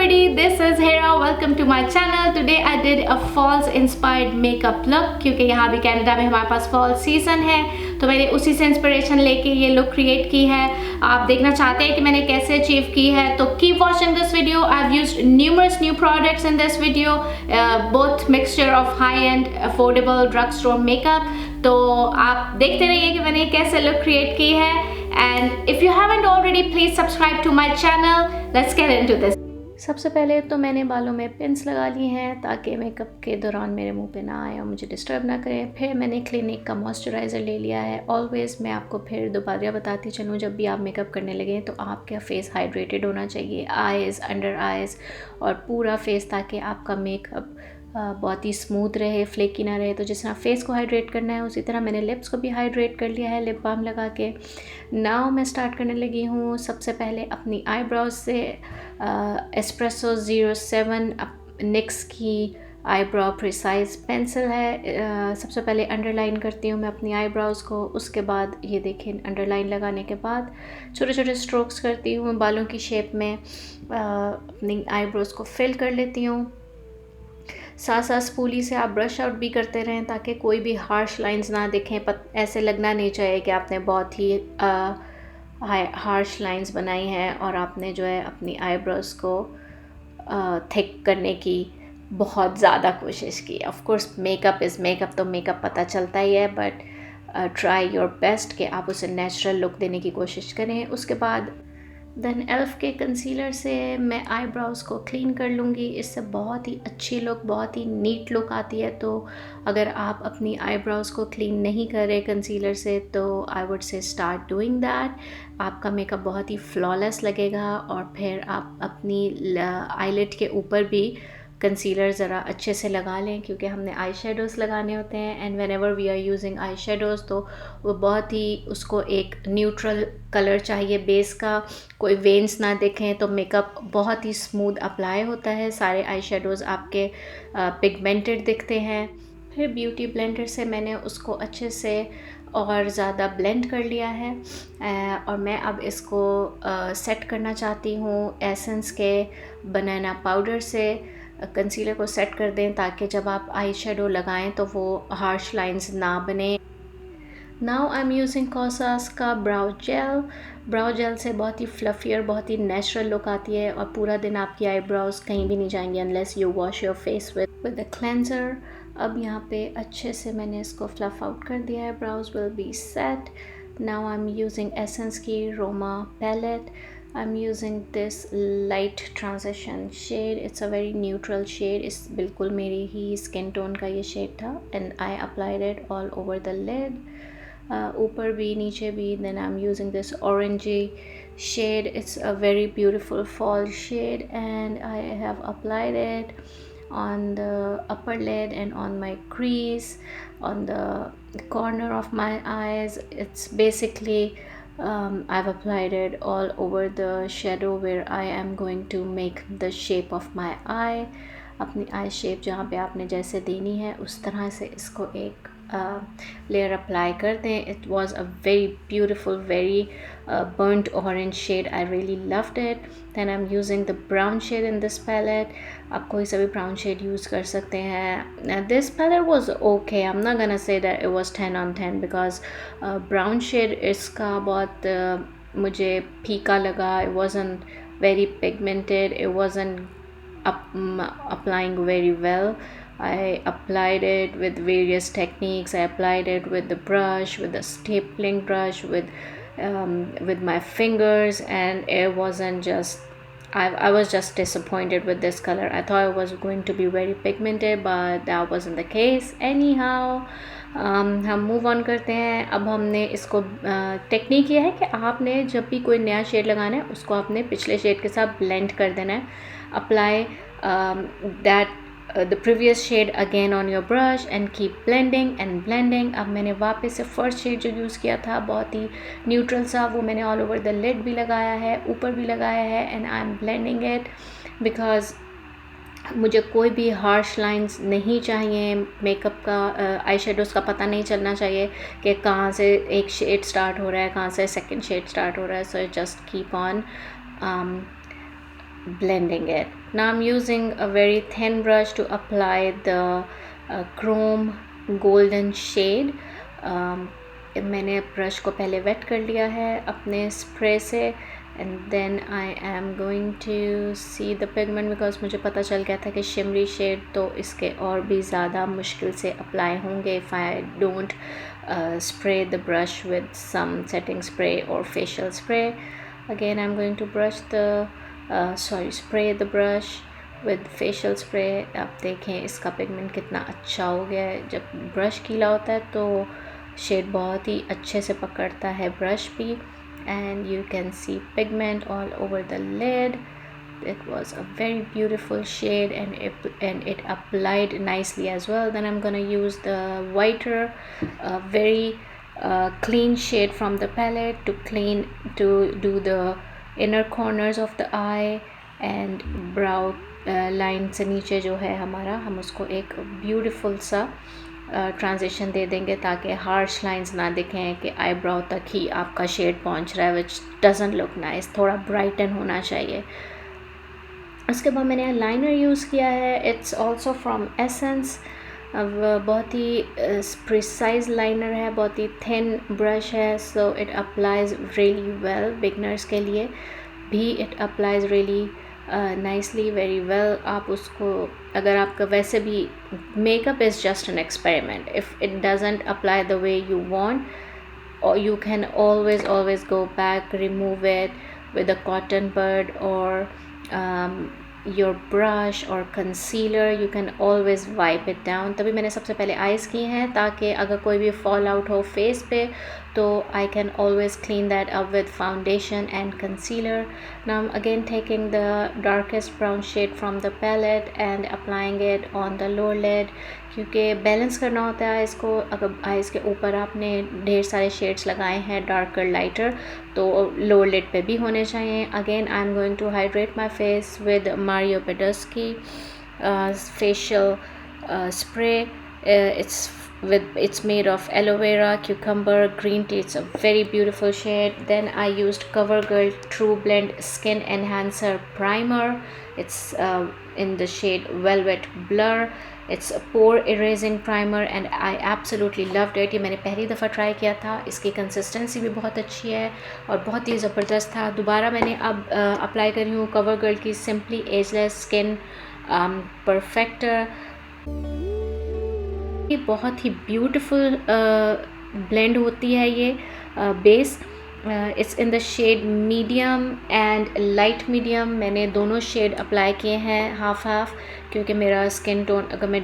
everybody, this is Hera. Welcome to my channel. Today I did a falls inspired makeup look क्योंकि यहाँ भी Canada में हमारे पास fall season है, तो मैंने उसी से इंस्पिरेशन लेके ये लुक क्रिएट की है। आप देखना चाहते हैं कि मैंने कैसे अचीव की है तो keep watching this video. I've used numerous new products in this video, both mixture of high-end affordable drugstore makeup। तो आप देखते रहिए कि मैंने कैसे लुक क्रिएट की है। And if you haven't already, please subscribe to my channel. Let's get into this. सबसे पहले तो मैंने बालों में पिन्स लगा ली हैं ताकि मेकअप के दौरान मेरे मुंह पे ना आए और मुझे डिस्टर्ब ना करें। फिर मैंने क्लिनिक का मॉइस्चराइज़र ले लिया है। ऑलवेज़ मैं आपको फिर दोबारा बताती चलूँ, जब भी आप मेकअप करने लगें तो आपका फेस हाइड्रेटेड होना चाहिए, आइज़, अंडर आइज़ और पूरा फेस, ताकि आपका मेकअप बहुत ही स्मूथ रहे, फ्लेकी ना रहे। तो जिस तरह फेस को हाइड्रेट करना है उसी तरह मैंने लिप्स को भी हाइड्रेट कर लिया है लिप बाम लगा के। नाउ मैं स्टार्ट करने लगी हूँ। सबसे पहले अपनी आईब्रोज से एस्प्रेसो 07 निक्स की आईब्रो प्रिसाइज पेंसिल है। सबसे पहले अंडरलाइन करती हूँ मैं अपनी आईब्रोज़ को। उसके बाद ये देखें, अंडरलाइन लगाने के बाद छोटे छोटे स्ट्रोक्स करती हूँ बालों की शेप में। अपनी आईब्रोज़ को फिल कर लेती हूँ। साथ साथ स्पूली से आप ब्रश आउट भी करते रहें ताकि कोई भी हार्श लाइंस ना दिखें। ऐसे लगना नहीं चाहिए कि आपने बहुत ही हार्श लाइंस बनाई हैं और आपने जो है अपनी आईब्रोज़ को थिक करने की बहुत ज़्यादा कोशिश की। Of course makeup is makeup, तो मेकअप पता चलता ही है, बट ट्राई योर बेस्ट कि आप उसे नेचुरल लुक देने की कोशिश करें। उसके बाद देन एल्फ के कंसीलर से मैं आईब्रोज़ को क्लीन कर लूँगी। इससे बहुत ही अच्छी लुक, बहुत ही नीट लुक आती है। तो अगर आप अपनी आईब्रोज़ को क्लीन नहीं कर रहे कंसीलर से तो I would say start doing that. आपका मेकअप बहुत ही फ्लॉलेस लगेगा। और फिर आप अपनी आईलिड के ऊपर भी कंसीलर ज़रा अच्छे से लगा लें क्योंकि हमने आई शेडोज़ लगाने होते हैं। And whenever we are using eye shadows तो वो बहुत ही, उसको एक न्यूट्रल कलर चाहिए बेस का, कोई वेन्स ना दिखें, तो मेकअप बहुत ही स्मूथ अप्लाई होता है। सारे आई शेडोज़ आपके पिगमेंटेड दिखते हैं। फिर ब्यूटी ब्लेंडर से मैंने उसको अच्छे से और ज़्यादा ब्लेंड कर लिया है। और मैं अब इसको सेट करना चाहती हूँ एसेंस के बनाना पाउडर से। कंसीलर को सेट कर दें ताकि जब आप आई शेडो लगाएँ तो वो हार्श लाइंस ना बने। नाउ आई एम यूजिंग कॉसास का ब्राउ जेल। ब्राउ जेल से बहुत ही फ्लफियर, बहुत ही नेचुरल लुक आती है और पूरा दिन आपकी आईब्रोज़ कहीं भी नहीं जाएंगी unless you wash your face with the cleanser. अब यहाँ पे अच्छे से मैंने इसको फ्लफ़ आउट कर दिया है। Brows will be set. Now I am using Essence की Roma palette. I'm using this light transition shade. It's a very neutral shade. इस बिल्कुल मेरी ही स्किन टोन का ये शेड था। And I applied it all over the lid. ऊपर भी नीचे भी। Then I'm using this orangey shade. It's a very beautiful fall shade and I have applied it on the upper lid and on my crease, on the corner of my eyes. It's basically I've applied it all over the shadow where I am going to make the shape of my eye. अपनी आई shape जहाँ पे आपने जैसे देनी है उस तरह से इसको एक लेयर अप्लाई कर दें। It was a very beautiful, very burnt orange shade. I really loved it. Then I'm using the brown shade in this palette. आप कोई सा भी brown shade use कर सकते हैं। This palette was okay. I'm not gonna say that it was 10 on 10 because brown shade इसका बहुत मुझे फीका लगा। It wasn't very pigmented. It wasn't applying very well. I applied it with various techniques. I applied it with the brush, with the stapling brush, with my fingers, and it wasn't just, I was just disappointed with this color. I thought it was going to be very pigmented, but that wasn't the case. Anyhow, हम move on करते हैं। अब हमने इसको technique ये है कि आपने जब भी कोई नया शेड लगाना है उसको आपने पिछले शेड के साथ ब्लेंड कर देना है। Apply that the previous shade again on your brush and keep blending and blending. अब मैंने वापस से फर्स्ट शेड जो यूज़ किया था बहुत ही न्यूट्रल सा, वो मैंने ऑल ओवर द लिड भी लगाया है, ऊपर भी लगाया है। And I am blending it because मुझे कोई भी हार्श लाइंस नहीं चाहिए। मेकअप का आई शेडोज़ का पता नहीं चलना चाहिए कि कहाँ से एक शेड स्टार्ट हो रहा है, कहाँ से सेकंड शेड स्टार्ट हो रहा है। So just keep on blending it. Now I'm using a very thin brush to apply the chrome golden shade. मैंने ब्रश को पहले वेट कर लिया है अपने स्प्रे से, and then I am going to see the pigment, because मुझे पता चल गया था कि शिमरी शेड तो इसके और भी ज़्यादा मुश्किल से अप्लाई होंगे if I don't spray the brush with some setting spray or facial spray. Again I'm going to brush the spray the brush with facial spray. आप देखें इसका पिगमेंट कितना अच्छा हो गया है. जब ब्रश गीला होता है तो शेड बहुत ही अच्छे से पकड़ता है ब्रश भी, and you can see pigment all over the lid. It was a very beautiful shade, and it applied nicely as well. Then I'm gonna use the whiter very clean shade from the palette to do the inner corners of the eye and brow line से नीचे जो है हमारा, हम उसको एक beautiful सा transition दे देंगे ताकि हार्श लाइंस ना दिखें कि आईब्राउ तक ही आपका शेड पहुंच रहा है, विच डजंट लुक नाइस. थोड़ा ब्राइटन होना चाहिए. उसके बाद मैंने लाइनर यूज़ किया है. It's also from essence. अब बहुत ही प्रिसाइज लाइनर है, बहुत ही थिन ब्रश है, so it applies really well. Beginners के लिए भी it applies really nicely, very well. आप उसको अगर आपका वैसे भी makeup is just an experiment. If it doesn't apply the way you want, or you can always go back, remove it with a cotton bud or your brush or concealer. You can always wipe it down. तभी मैंने सबसे पहले eyes की हैं ताकि अगर कोई भी फॉल आउट हो फेस पे तो I can always clean that up with foundation and concealer. Now I'm again taking the darkest brown shade from the palette and applying it on the lower lid, क्योंकि balance करना होता है eyes को. अगर eyes के ऊपर आपने ढेर सारे शेड्स लगाए हैं डार्कर लाइटर, तो लोअर लिड पे भी होने चाहिए. Again I am going to hydrate my face with Mario Badescu facial spray. It's made of aloe vera, cucumber, green tea. It's a very beautiful shade. Then I used CoverGirl True Blend Skin Enhancer Primer. It's in the shade Velvet Blur. It's a pore erasing primer and I absolutely loved it. ये मैंने पहली दफ़ा try किया था. इसकी consistency भी बहुत अच्छी है और बहुत ही ज़बरदस्त था. दोबारा मैंने अब अप्लाई करी हूँ CoverGirl की Simply Ageless Skin Perfector. ये बहुत ही ब्यूटीफुल ब्लेंड होती है ये base. It's in the shade medium and light medium. मैंने दोनों शेड अप्लाई किए हैं हाफ हाफ, क्योंकि मेरा स्किन टोन अगर मैं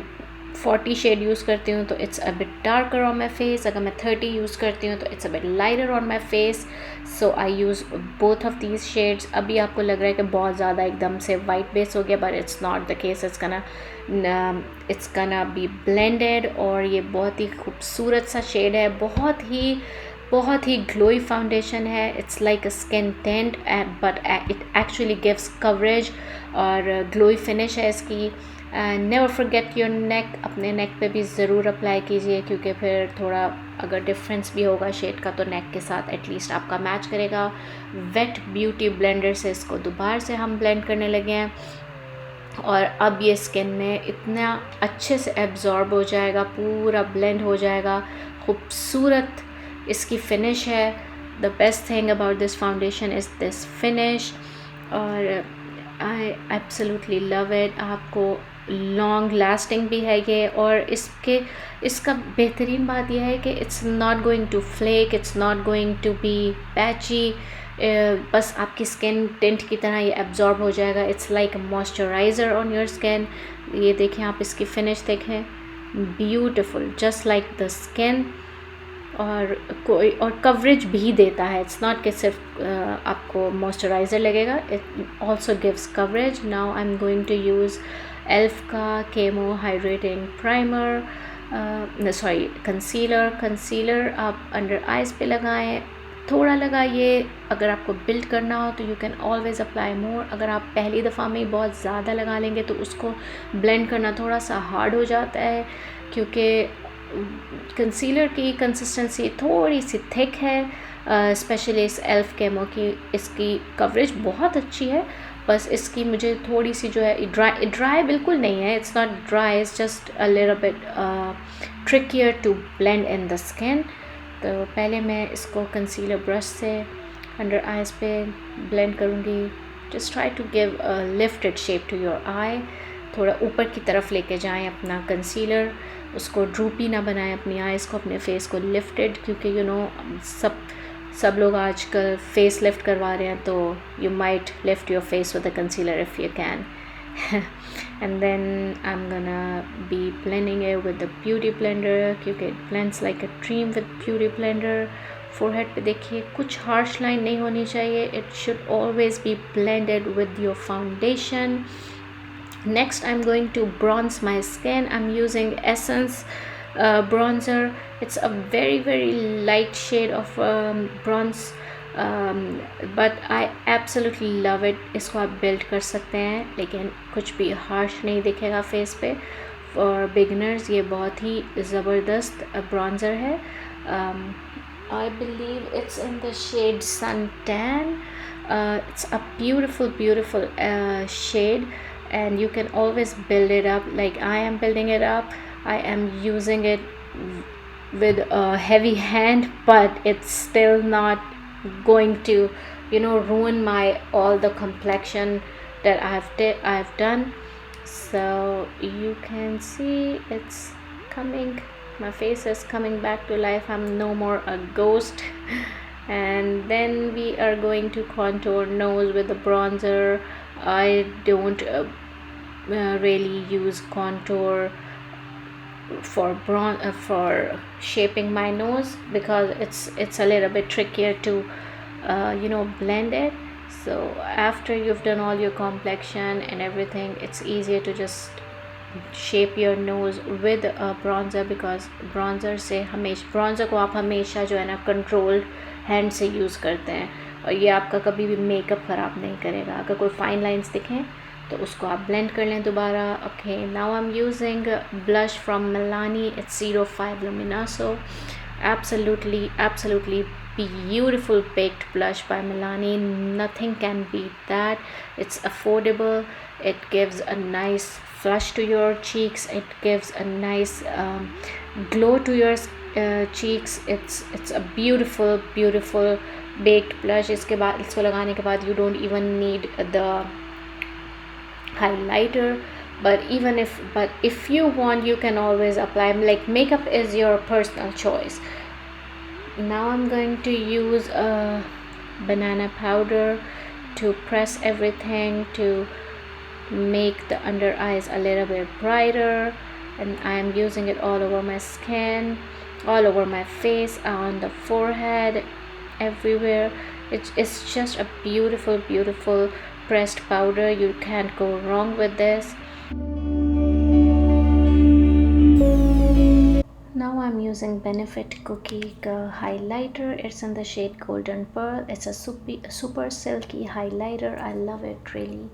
40 शेड यूज़ करती हूँ तो it's a bit darker on my face. अगर मैं 30 यूज़ करती हूँ तो it's a bit lighter on my face. So I use both of these shades. अभी आपको लग रहा है कि बहुत ज़्यादा एकदम से वाइट बेस हो गया, but it's not the case. It's gonna be blended. और ये बहुत ही खूबसूरत सा शेड है, बहुत ही ग्लोई फाउंडेशन है. It's like a skin tent but it actually gives coverage और ग्लोई फिनिश है इसकी. Never forget your neck. अपने नेक पे भी ज़रूर अप्लाई कीजिए, क्योंकि फिर थोड़ा अगर डिफरेंस भी होगा शेड का तो नेक के साथ एटलीस्ट आपका मैच करेगा. वेट ब्यूटी ब्लेंडर से इसको दोबारा से हम ब्लेंड करने लगे हैं और अब ये स्किन में इतना अच्छे से एब्जॉर्ब हो जाएगा, पूरा ब्लेंड हो जाएगा. खूबसूरत इसकी फिनिश है. The best thing about this foundation is this finish, और आई एब्सोल्युटली लव इट. आपको लॉन्ग लास्टिंग भी है ये, और इसका बेहतरीन बात यह है कि it's not going to flake, it's not going to be patchy. बस आपकी स्किन टिंट की तरह ये एब्जॉर्ब हो जाएगा. It's like a moisturiser on your skin. ये देखें आप इसकी फिनिश देखें, beautiful just like the skin. और कवरेज भी देता है. इट्स नॉट कि सिर्फ आपको मॉइस्चराइज़र लगेगा, it also gives coverage. Now I am going to use elf का केमो हाइड्रेटिंग प्राइमर, कंसीलर आप अंडर आइज़ पे लगाएं, थोड़ा लगाइए. अगर आपको बिल्ड करना हो तो you can always apply more. अगर आप पहली दफ़ा में बहुत ज़्यादा लगा लेंगे तो उसको ब्लेंड करना थोड़ा सा हार्ड हो जाता है, क्योंकि कंसीलर की कंसिस्टेंसी थोड़ी सी थिक है. स्पेशली इस एल्फ केमो की इसकी कवरेज बहुत अच्छी है, बस इसकी मुझे थोड़ी सी जो है ड्राई बिल्कुल नहीं है, it's not dry, it's just a little bit trickier to blend in the skin. तो पहले मैं इसको कंसीलर ब्रश से अंडर आइज़ पे ब्लेंड करूँगी। Just try to give a lifted shape to your eye, थोड़ा ऊपर की तरफ लेके जाएं अपना कंसीलर, उसको ड्रूपी ना बनाएं अपनी आइज़ को, अपने फेस को लिफ्टेड, क्योंकि सब लोग आजकल फेस लिफ्ट करवा रहे हैं, तो you might lift your face with the concealer if you can. and then I'm gonna be blending it with the beauty blender, क्योंकि it blends like a dream with beauty blender। forehead पे देखिए कुछ harsh line नहीं होनी चाहिए, it should always be blended with your foundation। Next I'm going to bronze my skin. I'm using Essence bronzer. It's a very light shade of bronze, but I absolutely love it। इसको आप build कर सकते हैं, लेकिन कुछ भी harsh नहीं दिखेगा face पे। For beginners ये बहुत ही ज़बरदस्त bronzer है। I believe it's in the shade Suntan। It's a beautiful shade, and you can always build it up like I am building it up। I am using it with a heavy hand, but it's still not going to ruin my all the complexion that I've done। So you can see it's coming, my face is coming back to life, I'm no more a ghost। and then we are going to contour nose with the bronzer। I don't really use contour for shaping my nose, because it's a little bit trickier to blend it। so after you've done all your complexion and everything, it's easier to just shape your nose with a bronzer, because bronzer को आप हमेशा जो है ना controlled hand से use करते हैं, और ये आपका कभी भी मेकअप ख़राब नहीं करेगा। अगर कोई फाइन लाइंस दिखें तो उसको आप ब्लेंड कर लें दोबारा। Okay, now I am using blush from Milani, it's 05 Luminoso। absolutely beautiful baked blush by Milani, nothing can beat that। it's affordable, it gives a nice flush to your cheeks, it gives a nice glow to your cheeks। it's a beautiful baked blush। इसके बाद इसको लगाने के बाद you don't even need the highlighter, but if you want you can always apply, like makeup is your personal choice। now I'm going to use a banana powder to press everything to make the under eyes a little bit brighter, and I am using it all over my skin, all over my face, on the forehead, everywhere। it's just a beautiful pressed powder, you can't go wrong with this। now I'm using Benefit Cookie highlighter, it's in the shade Golden Pearl। it's a super silky highlighter, I love it really।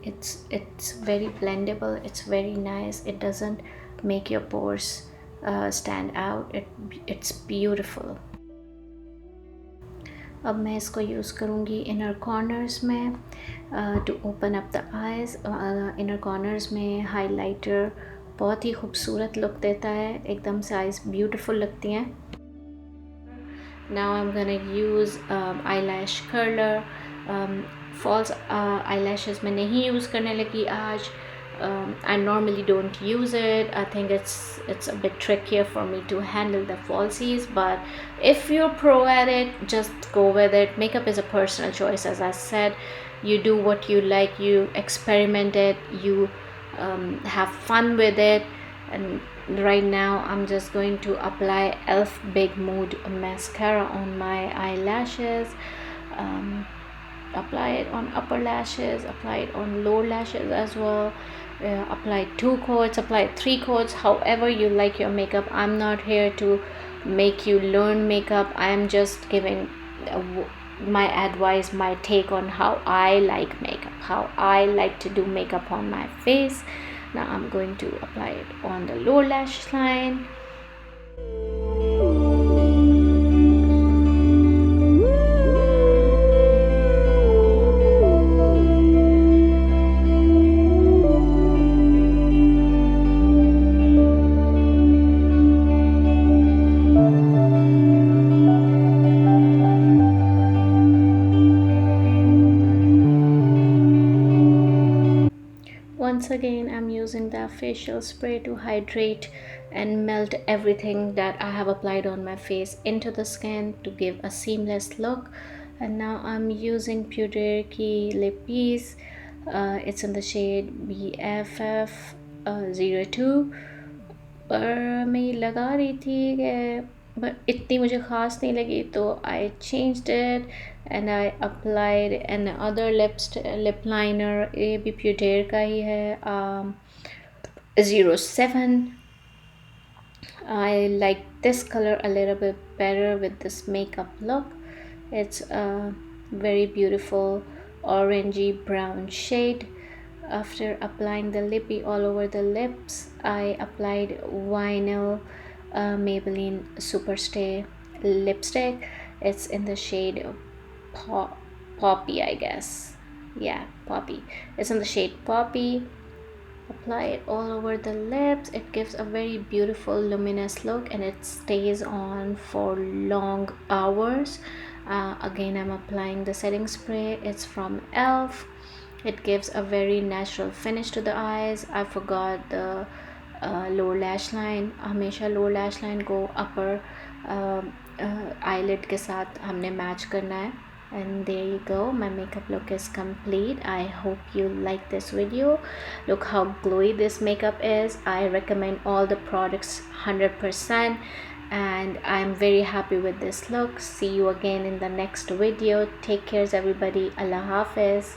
it's very blendable, it's very nice, it doesn't make your pores stand out, it's beautiful। अब मैं इसको use करूँगी inner corners में to open up the eyes. Inner corners में highlighter बहुत ही खूबसूरत look देता है, एकदम से आइज़ ब्यूटीफुल लगती हैं। Now I am gonna use eyelash curler। False eyelashes में नहीं यूज़ करने लगी आज। I normally don't use it, I think it's a bit trickier for me to handle the falsies, but if you're pro at it, just go with it। makeup is a personal choice, as I said, you do what you like, you experiment it, you have fun with it। and right now I'm just going to apply Elf Big Mood mascara on my eyelashes। apply it on upper lashes, apply it on lower lashes as well। apply 2 coats, apply 3 coats, however you like your makeup। I'm not here to make you learn makeup, I am just giving my advice, my take on how I like makeup, how I like to do makeup on my face। now I'm going to apply it on the lower lash line। once again I'm using that facial spray to hydrate and melt everything that I have applied on my face into the skin to give a seamless look. And now I'm using Puder की lip piece. It's in the shade BFF02. पर मैं ये लगा रही थी कि but इतनी मुझे ख़ास नहीं लगी, तो I changed it and I applied another lip liner. ये भी Puder का ही है, 07. I like this color a little bit better with this makeup look. It's a very beautiful orangey brown shade. After applying the lippy all over the lips, I applied Vinyl Maybelline Superstay lipstick. It's in the shade Poppy, I guess. Yeah, Poppy. It's in the shade Poppy. Apply it all over the lips. It gives a very beautiful luminous look and it stays on for long hours. Again, I'm applying the setting spray. It's from ELF. It gives a very natural finish to the eyes. I forgot the lower lash line. हमेशा lower lash line को upper eyelid के साथ हमने match करना है. And there you go, my makeup look is complete. I hope you like this video. Look how glowy this makeup is. I recommend all the products 100%, and I'm very happy with this look. See you again in the next video. Take care everybody. Allah Hafiz.